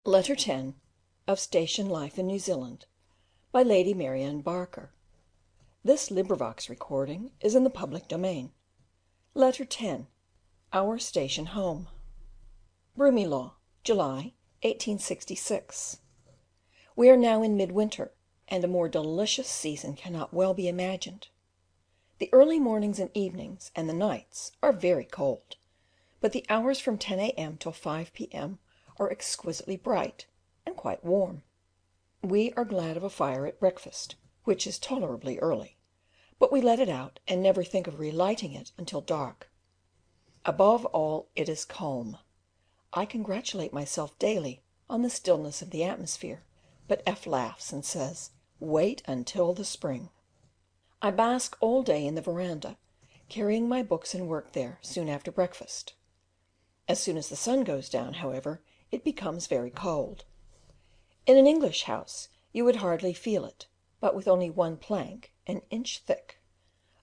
Letter X. Of Station Life in New Zealand. By Lady Mary Anne Barker. This recording is in the public domain. Letter X. Our Station Home. Broomielaw, July 1866. We are now in midwinter, and a more delicious season cannot well be imagined. The early mornings and evenings, and the nights, are very cold, but the hours from 10 a.m. till 5 p.m. are exquisitely bright and quite warm. We are glad of a fire at breakfast, which is tolerably early, but we let it out and never think of relighting it until dark. Above all, it is calm. I congratulate myself daily on the stillness of the atmosphere, but F laughs and says, "Wait until the spring." I bask all day in the verandah, carrying my books and work there soon after breakfast. As soon as the sun goes down, however, it becomes very cold. In an English house you would hardly feel it, but with only one plank, an inch thick,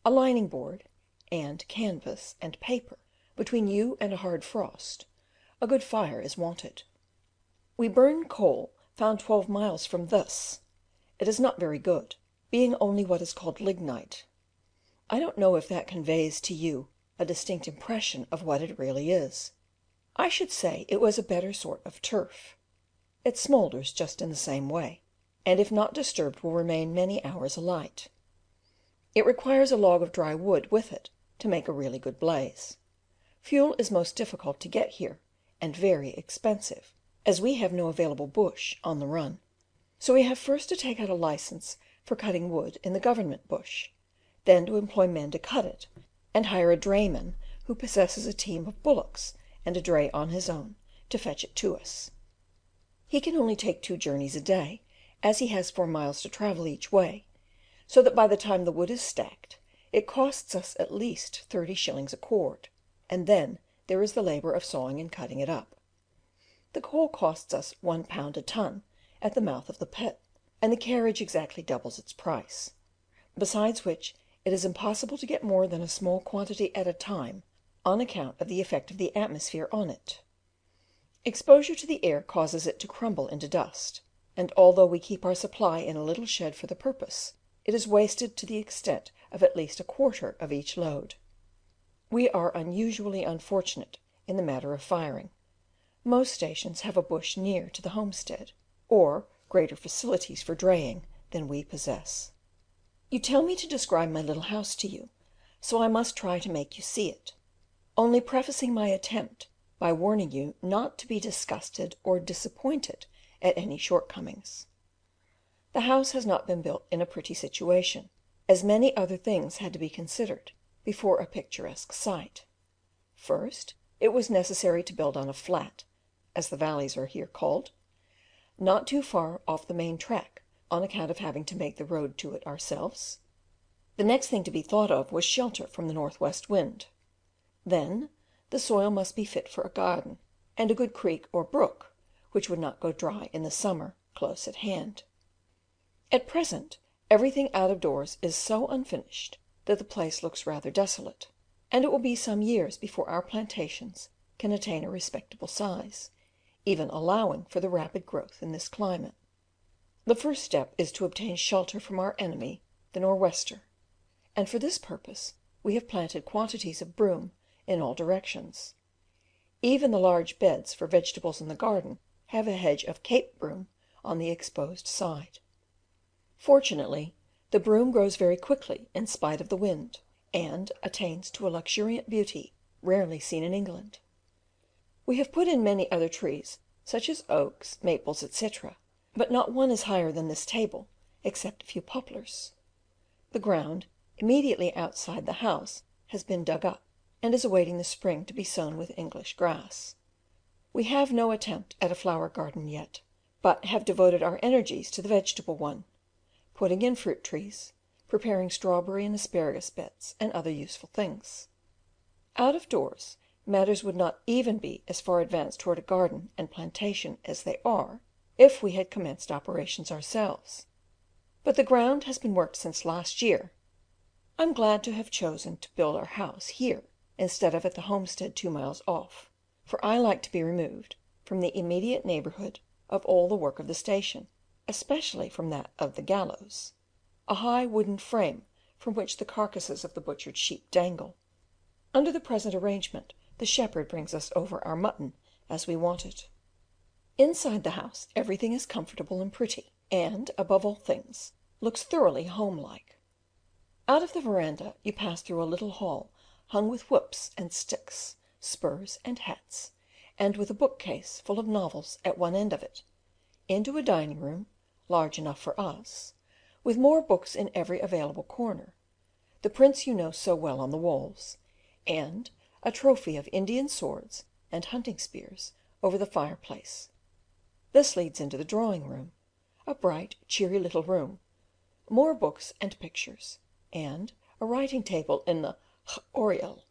a lining board, and canvas and paper between you and a hard frost, a good fire is wanted. We burn coal found 12 miles from this. It is not very good, being only what is called lignite. I don't know if that conveys to you a distinct impression of what it really is. I should say it was a better sort of turf. It smoulders just in the same way, and if not disturbed will remain many hours alight. It requires a log of dry wood with it to make a really good blaze. Fuel is most difficult to get here, and very expensive, as we have no available bush on the run. So we have first to take out a license for cutting wood in the government bush, then to employ men to cut it, and hire a drayman who possesses a team of bullocks and a dray on his own, to fetch it to us. He can only take 2 journeys a day, as he has 4 miles to travel each way, so that by the time the wood is stacked, it costs us at least 30 shillings a cord, and then there is the labour of sawing and cutting it up. The coal costs us £1 a ton at the mouth of the pit, and the carriage exactly doubles its price; besides which it is impossible to get more than a small quantity at a time, on account of the effect of the atmosphere on it. Exposure to the air causes it to crumble into dust, and although we keep our supply in a little shed for the purpose, it is wasted to the extent of at least a quarter of each load. We are unusually unfortunate in the matter of firing. Most stations have a bush near to the homestead, or greater facilities for draying than we possess. You tell me to describe my little house to you, so I must try to make you see it, only prefacing my attempt by warning you not to be disgusted or disappointed at any shortcomings. The house has not been built in a pretty situation, as many other things had to be considered before a picturesque site. First, it was necessary to build on a flat, as the valleys are here called, not too far off the main track, on account of having to make the road to it ourselves. The next thing to be thought of was shelter from the northwest wind. Then the soil must be fit for a garden, and a good creek or brook, which would not go dry in the summer, close at hand. At present everything out of doors is so unfinished that the place looks rather desolate, and it will be some years before our plantations can attain a respectable size, even allowing for the rapid growth in this climate. The first step is to obtain shelter from our enemy the nor'wester, and for this purpose we have planted quantities of broom in all directions. Even the large beds for vegetables in the garden have a hedge of Cape broom on the exposed side. Fortunately, the broom grows very quickly in spite of the wind, and attains to a luxuriant beauty rarely seen in England. We have put in many other trees, such as oaks, maples, etc., but not one is higher than this table, except a few poplars. The ground immediately outside the house has been dug up, and is awaiting the spring to be sown with English grass. We have no attempt at a flower garden yet, but have devoted our energies to the vegetable one, putting in fruit trees, preparing strawberry and asparagus beds, and other useful things. Out of doors matters would not even be as far advanced toward a garden and plantation as they are if we had commenced operations ourselves, but the ground has been worked since last year. I'm glad to have chosen to build our house here instead of at the homestead 2 miles off, for I like to be removed from the immediate neighbourhood of all the work of the station, especially from that of the gallows, a high wooden frame from which the carcasses of the butchered sheep dangle. Under the present arrangement the shepherd brings us over our mutton as we want it. Inside the house everything is comfortable and pretty, and, above all things, looks thoroughly home-like. Out of the verandah you pass through a little hall hung with whips and sticks, spurs and hats, and with a bookcase full of novels at one end of it, into a dining room, large enough for us, with more books in every available corner, the prints you know so well on the walls, and a trophy of Indian swords and hunting spears over the fireplace. This leads into the drawing room, a bright, cheery little room, more books and pictures, and a writing table in the oriel.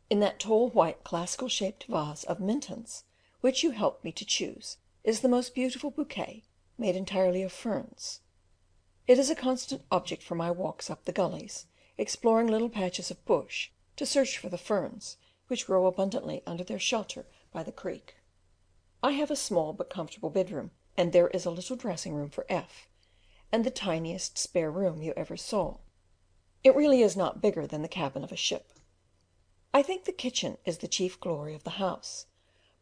In that tall white classical shaped vase of Minton's, which you helped me to choose, is the most beautiful bouquet, made entirely of ferns. It is a constant object for my walks up the gullies, exploring little patches of bush to search for the ferns, which grow abundantly under their shelter by the creek. I have a small but comfortable bedroom, and there is a little dressing room for F, and the tiniest spare room you ever saw. It really is not bigger than the cabin of a ship. I think the kitchen is the chief glory of the house,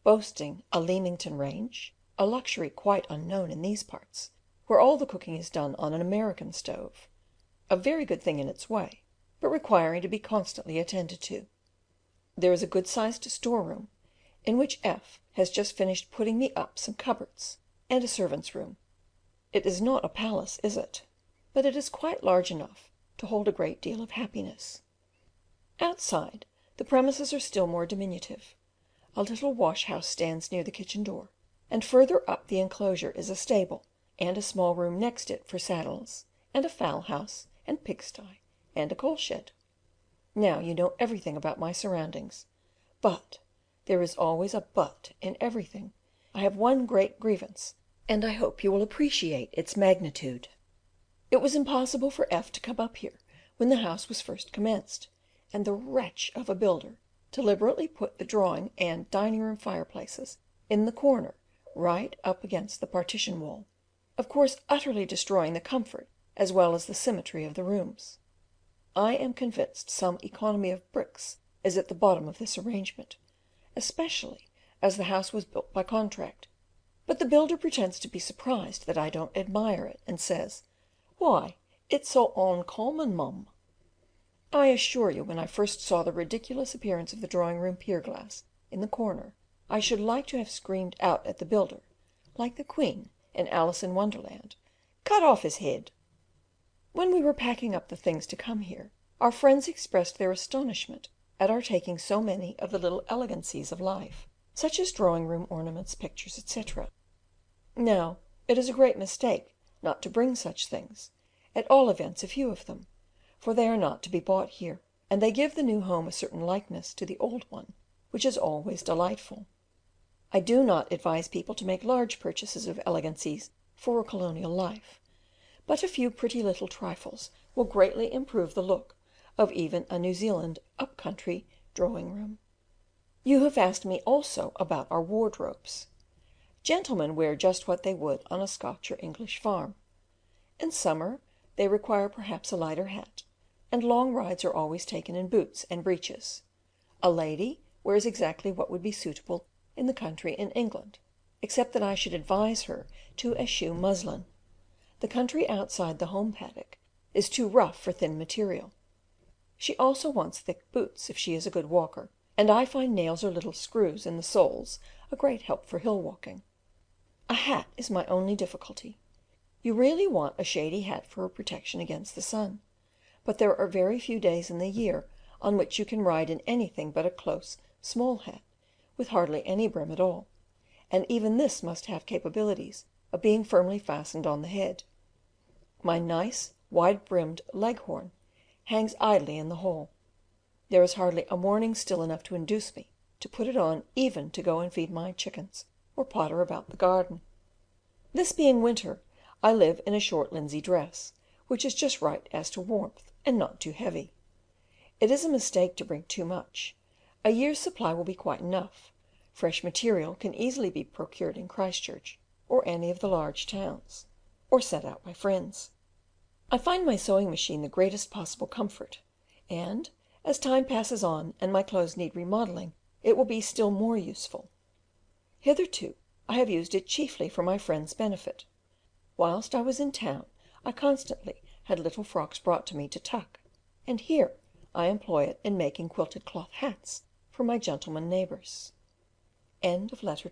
boasting a Leamington range, a luxury quite unknown in these parts, where all the cooking is done on an American stove, a very good thing in its way, but requiring to be constantly attended to. There is a good sized storeroom, in which F has just finished putting me up some cupboards, and a servant's room. It is not a palace, is it? But it is quite large enough to hold a great deal of happiness. Outside, the premises are still more diminutive. A little wash house stands near the kitchen door, and further up the enclosure is a stable, and a small room next it for saddles, and a fowl house, and pigsty, and a coal shed. Now you know everything about my surroundings, but there is always a but in everything. I have one great grievance, and I hope you will appreciate its magnitude. It was impossible for F to come up here when the house was first commenced, and the wretch of a builder deliberately put the drawing and dining room fireplaces in the corner right up against the partition wall, of course utterly destroying the comfort as well as the symmetry of the rooms. I am convinced some economy of bricks is at the bottom of this arrangement, especially as the house was built by contract, but the builder pretends to be surprised that I don't admire it, and says, "Why, it's so uncommon, mum." I assure you, when I first saw the ridiculous appearance of the drawing room pier glass in the corner, I should like to have screamed out at the builder, like the Queen in Alice in Wonderland, "Cut off his head." When we were packing up the things to come here, our friends expressed their astonishment at our taking so many of the little elegancies of life, such as drawing room ornaments, pictures, etc. Now, it is a great mistake not to bring such things, at all events a few of them, for they are not to be bought here, and they give the new home a certain likeness to the old one, which is always delightful. I do not advise people to make large purchases of elegancies for a colonial life, but a few pretty little trifles will greatly improve the look of even a New Zealand up country drawing room. You have asked me also about our wardrobes. Gentlemen wear just what they would on a Scotch or English farm. In summer they require perhaps a lighter hat, and long rides are always taken in boots and breeches. A lady wears exactly what would be suitable in the country in England, except that I should advise her to eschew muslin. The country outside the home paddock is too rough for thin material. She also wants thick boots if she is a good walker, and I find nails or little screws in the soles a great help for hill walking. A hat is my only difficulty. You really want a shady hat for a protection against the sun, but there are very few days in the year on which you can ride in anything but a close, small hat, with hardly any brim at all, and even this must have capabilities of being firmly fastened on the head. My nice, wide-brimmed Leghorn hangs idly in the hall. There is hardly a morning still enough to induce me to put it on even to go and feed my chickens, or potter about the garden. This being winter, I live in a short linsey dress, which is just right as to warmth, and not too heavy. It is a mistake to bring too much. A year's supply will be quite enough. Fresh material can easily be procured in Christchurch, or any of the large towns, or sent out by friends. I find my sewing machine the greatest possible comfort, and, as time passes on and my clothes need remodelling, it will be still more useful. Hitherto I have used it chiefly for my friends' benefit. Whilst I was in town I constantly had little frocks brought to me to tuck, and here I employ it in making quilted cloth hats for my gentlemen neighbours. Letter